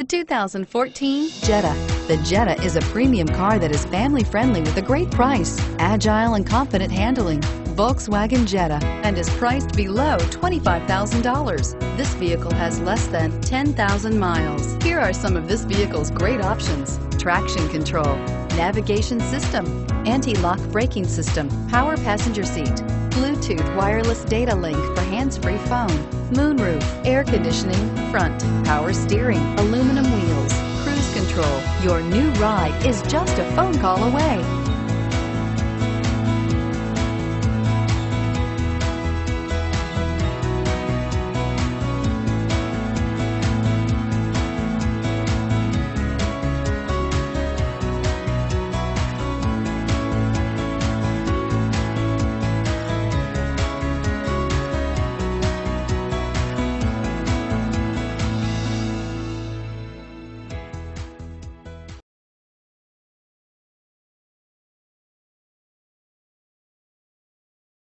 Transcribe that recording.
2014 Jetta. The Jetta is a premium car that is family-friendly with a great price, agile and confident handling. Volkswagen Jetta, and is priced below $25,000. This vehicle has less than 10,000 miles. Here are some of this vehicle's great options: traction control, navigation system, anti-lock braking system, power passenger seat, Bluetooth wireless data link for hands-free phone, moonroof, air conditioning, front, power steering, aluminum wheels, cruise control. Your new ride is just a phone call away.